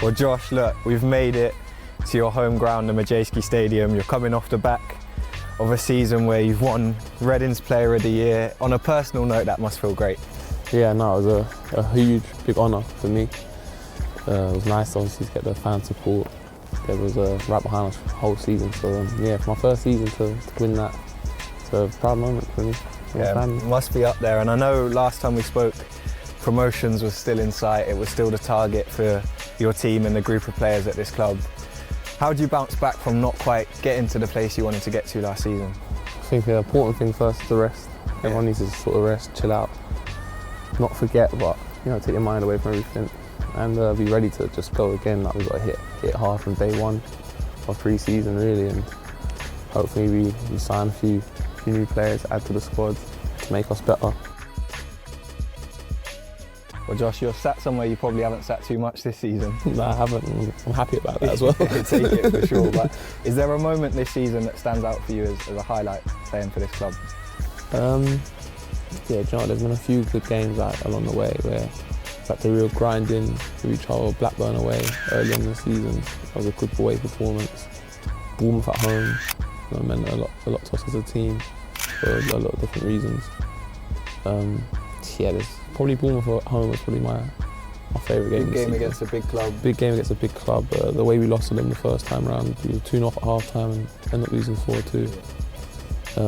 Well, Josh, look, we've made it to your home ground, the 𝙼𝙧𝙤𝙪𝙧𝙚 Stadium. You're coming off the back of a season where you've won Reading's Player of the Year. On a personal note, that must feel great. Yeah, no, it was a huge, big honour for me. It was nice, obviously, to get the fan support. It was right behind us the whole season. So, yeah, for my first season to win that, it's a proud moment for me. Yeah, it must be up there. And I know last time we spoke, promotions was still in sight. It was still the target for your team and the group of players at this club. How do you bounce back from not quite getting to the place you wanted to get to last season? I think the important thing first is to rest. Everyone needs to sort of rest, chill out, not forget, but take your mind away from everything and be ready to just go again. Like, we've got to hit hard from day one of pre-season really, and hopefully we sign a few new players to add to the squad to make us better. Well, Josh, you're sat somewhere you probably haven't sat too much this season. No, I haven't. I'm happy about that as well. Take it for sure. But is there a moment this season that stands out for you as a highlight playing for this club? Yeah, there's been a few good games along the way where it's like the real grinding with each other. Blackburn away early in the season, that was a good away performance. Bournemouth at home, meant a lot to us as a team for a lot of different reasons. Yeah, there's probably Bournemouth at home was probably my favourite game. Big game against a big club. Big game against a big club. The way we lost to them the first time round, we were 2-0 at half time and ended up losing 4-2. A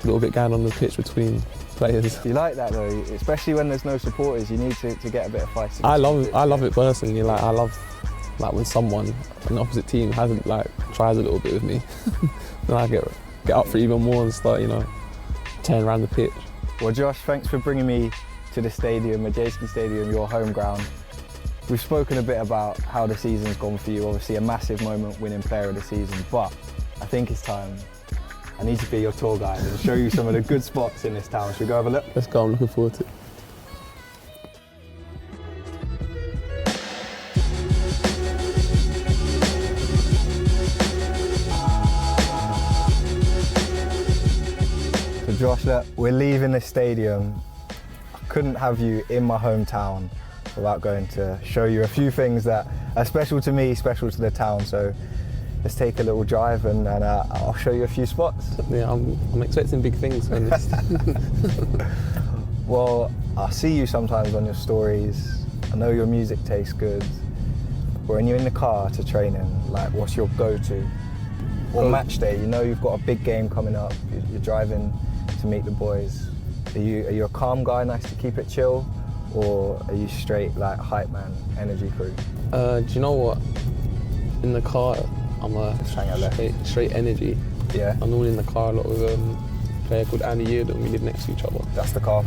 little bit going on the pitch between players. You like that though, especially when there's no supporters. You need to get a bit of fighting. I love it personally. Like, I love when someone an opposite team tries a little bit with me, then I get up for even more and start tearing around the pitch. Well, Josh, thanks for bringing me to the stadium, 𝙼𝙧𝙤𝙪 Stadium, your home ground. We've spoken a bit about how the season's gone for you. Obviously, a massive moment winning Player of the Season, but I think it's time. I need to be your tour guide and show you some of the good spots in this town. Should we go have a look? Let's go, I'm looking forward to it. So Josh, look, we're leaving the stadium. I couldn't have you in my hometown without going to show you a few things that are special to me, special to the town. So let's take a little drive and I'll show you a few spots. Yeah, I'm expecting big things from this. Well, I see you sometimes on your stories. I know your music tastes good. When you're in the car to training, like, what's your go-to? Or match day, you've got a big game coming up. You're driving to meet the boys. Are you a calm guy, nice to keep it chill? Or are you straight like hype man, energy crew? Do you know what? In the car, I'm a straight energy. Yeah. I'm normally in the car a lot with a player called 𝙼𝙧𝙬𝙧𝙗, and we live next to each other. That's the car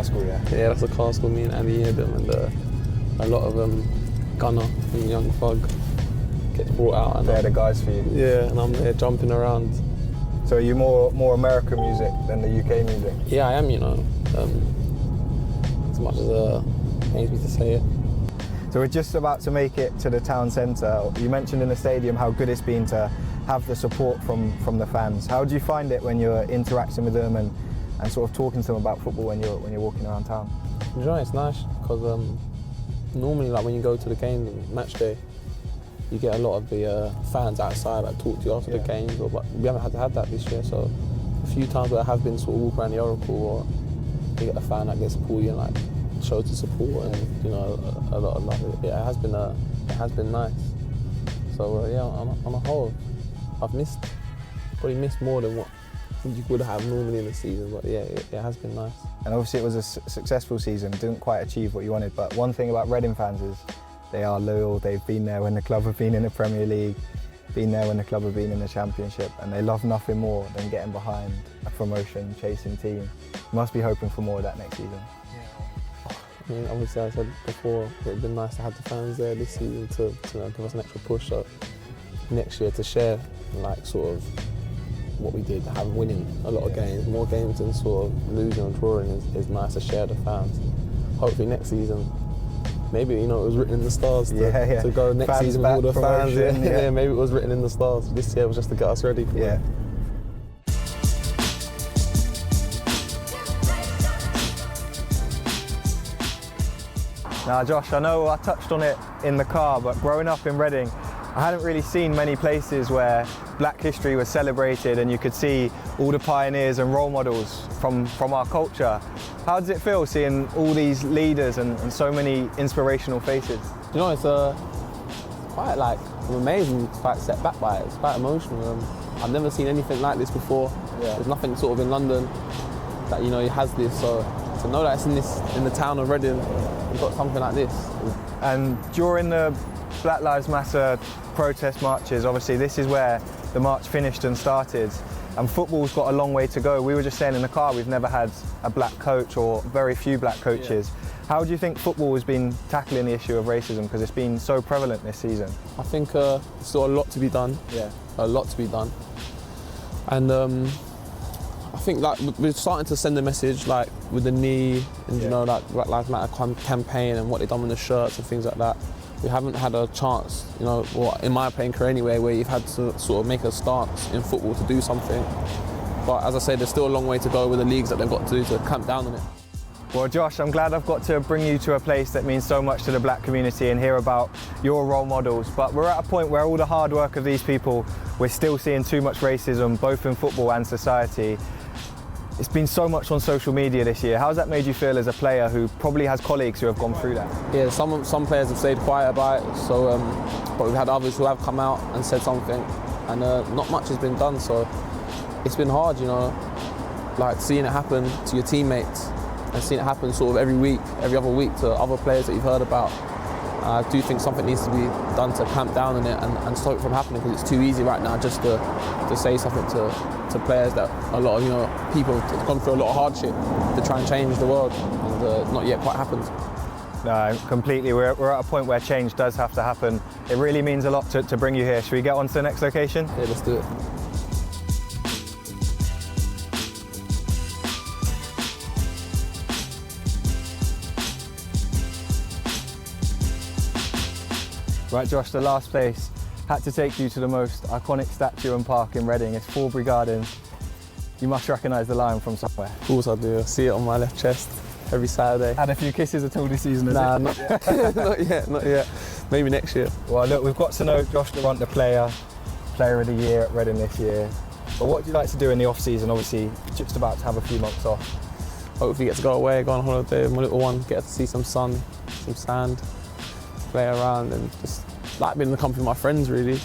school, yeah? Yeah, that's the car school, me and 𝙼𝙧𝙬𝙧𝙗, and a lot of Gunner and Young Thug gets brought out. And they're the guys for you? Yeah, and I'm there jumping around. So are you more American music than the UK music? Yeah, I am, as much as it pains me to say it. So we're just about to make it to the town centre. You mentioned in the stadium how good it's been to have the support from the fans. How do you find it when you're interacting with them and sort of talking to them about football when you're walking around town? It's nice because normally, like, when you go to the game match day, you get a lot of the fans outside talk to you after the games, but we haven't had to have that this year. So a few times where I have been sort of walking around the Oracle, or you get a fan that gets to pull you and show to support, and a lot of love. Yeah, it has been nice. So yeah, on a whole, I've probably missed more than what you would have normally in the season. But yeah, it has been nice. And obviously it was a successful season. Didn't quite achieve what you wanted. But one thing about Reading fans is they are loyal. They've been there when the club have been in the Premier League, been there when the club have been in the Championship, and they love nothing more than getting behind a promotion chasing team. You must be hoping for more of that next season. I mean, obviously, I said before, it would have been nice to have the fans there this season to give us an extra push. So next year to share, sort of what we did, have winning a lot of games, more games than sort of losing or drawing is nice to share the fans. Hopefully next season, maybe it was written in the stars to go next fans season with all the fans. Yeah, maybe it was written in the stars. This year was just to get us ready for it. Now, Josh, I know I touched on it in the car, but growing up in Reading, I hadn't really seen many places where black history was celebrated and you could see all the pioneers and role models from our culture. How does it feel seeing all these leaders and so many inspirational faces? You know, it's quite like, I'm amazed and quite set back by it. It's quite emotional. I've never seen anything like this before. Yeah. There's nothing sort of in London that, you know, has this. So to know that it's in the town of Reading, we've got something like this. And during the Black Lives Matter protest marches, obviously this is where the march finished and started, and football's got a long way to go. We were just saying in the car, we've never had a black coach or very few black coaches. Yeah. How do you think football has been tackling the issue of racism, because it's been so prevalent this season? I think there's still a lot to be done. Yeah. A lot to be done. And I think like we're starting to send a message like with the knee and you know, like Black Lives Matter campaign and what they've done with the shirts and things like that. We haven't had a chance, you know, or in my playing career anyway, where you've had to sort of make a stance in football to do something. But as I said, there's still a long way to go with the leagues that they've got to do to clamp down on it. Well, Josh, I'm glad I've got to bring you to a place that means so much to the black community and hear about your role models. But we're at a point where all the hard work of these people, we're still seeing too much racism, both in football and society. It's been so much on social media this year. How's that made you feel as a player who probably has colleagues who have gone through that? Yeah, some players have stayed quiet about it, so, but we've had others who have come out and said something, and not much has been done, so it's been hard, you know, like seeing it happen to your teammates and seeing it happen sort of every week, every other week to other players that you've heard about. I do think something needs to be done to clamp down on it and stop it from happening, because it's too easy right now just to say something to players that a lot of, you know, people have gone through a lot of hardship to try and change the world, and not yet quite happened. No, completely. We're at a point where change does have to happen. It really means a lot to bring you here. Should we get on to the next location? Yeah, let's do it. Right, Josh, the last place had to take you to the most iconic statue and park in Reading. It's 𝙑𝙬 Garden. You must recognise the lion from somewhere. Of course I do. I see it on my left chest every Saturday. Had a few kisses at all this season, Nah, not yet, not yet. Maybe next year. Well, look, we've got to know Josh Laurent, the player of the year at Reading this year. But what do you like to do in the off-season? Obviously, just about to have a few months off. Hopefully get to go away, go on holiday with my little one, get to see some sun, some sand, play around, and just like being in the company of my friends, really.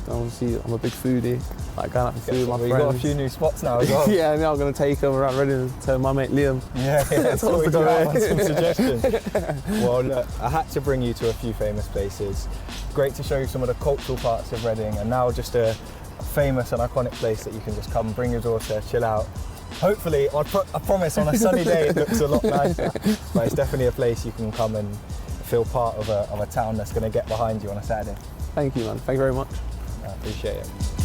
Obviously, I'm a big foodie, like going out for food with my friends. You've got a few new spots now as well. Yeah, now I'm going to take them around Reading and tell my mate Liam. Yeah, so we go out on some suggestions. Well, look, I had to bring you to a few famous places. Great to show you some of the cultural parts of Reading, and now just a famous and iconic place that you can just come, bring your daughter, chill out. Hopefully, I promise, on a sunny day it looks a lot nicer, but it's definitely a place you can come and feel part of a town that's going to get behind you on a Saturday. Thank you, man. Thank you very much. I appreciate it.